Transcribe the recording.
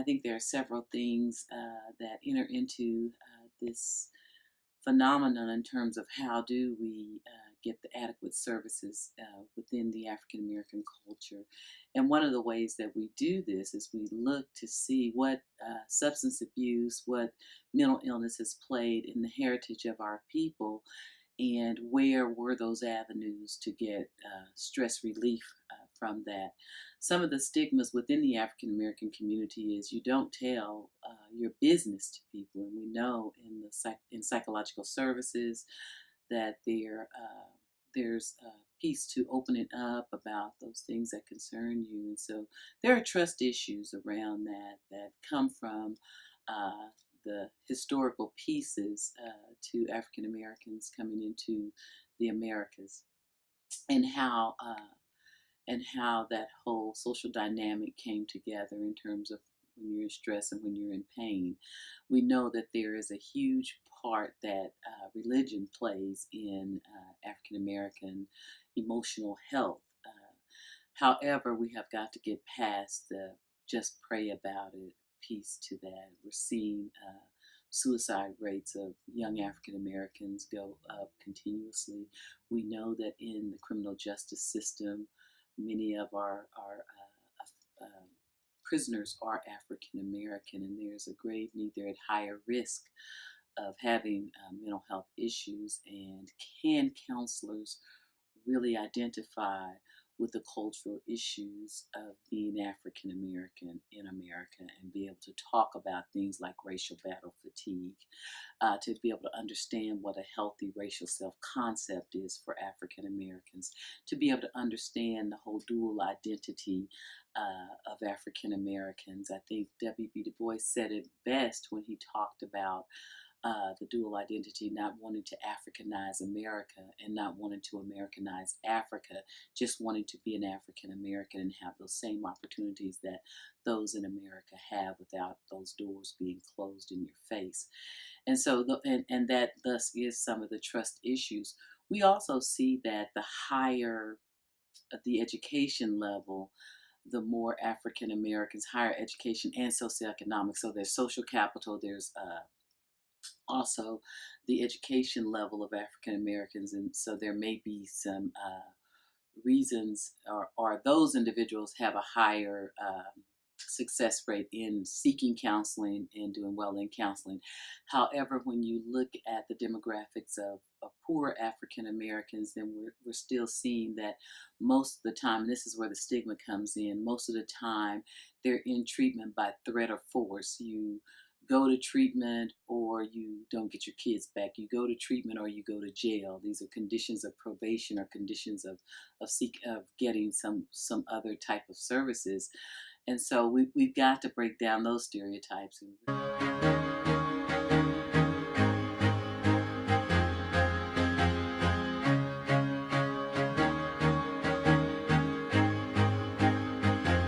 I think there are several things that enter into this phenomenon in terms of how do we get the adequate services within the African American culture. And one of the ways that we do this is we look to see what substance abuse, what mental illness has played in the heritage of our people, and where were those avenues to get stress relief from that. Some of the stigmas within the African American community is you don't tell your business to people, and we know in in psychological services that there's a piece to open it up about those things that concern you, and so there are trust issues around that come from uh, the historical pieces to African Americans coming into the Americas, and how that whole social dynamic came together in terms of when you're in stress and when you're in pain. We know that there is a huge part that religion plays in African American emotional health. However, we have got to get past the just pray about it piece to that. We're seeing suicide rates of young African Americans go up continuously. We know that in the criminal justice system, many of our prisoners are African American, and there's a grave need. They're at higher risk of having mental health issues. And can counselors really identify with the cultural issues of being African American in America and be able to talk about things like racial battle fatigue, to be able to understand what a healthy racial self concept is for African Americans, to be able to understand the whole dual identity of African Americans. I think W.B. Du Bois said it best when he talked about the dual identity, not wanting to Africanize America and not wanting to Americanize Africa, just wanting to be an African American and have those same opportunities that those in America have without those doors being closed in your face. And so, and that thus is some of the trust issues. We also see that the higher the education level, the more African Americans, higher education and socioeconomic. So there's social capital, there's also the education level of African Americans, and so there may be some reasons, or those individuals have a higher success rate in seeking counseling and doing well in counseling. However, when you look at the demographics of poor African Americans, then we're still seeing that most of the time, and this is where the stigma comes in, most of the time they're in treatment by threat or force. You go to treatment or you don't get your kids back. You go to treatment or you go to jail. These are conditions of probation or conditions of getting some other type of services. And so we've got to break down those stereotypes.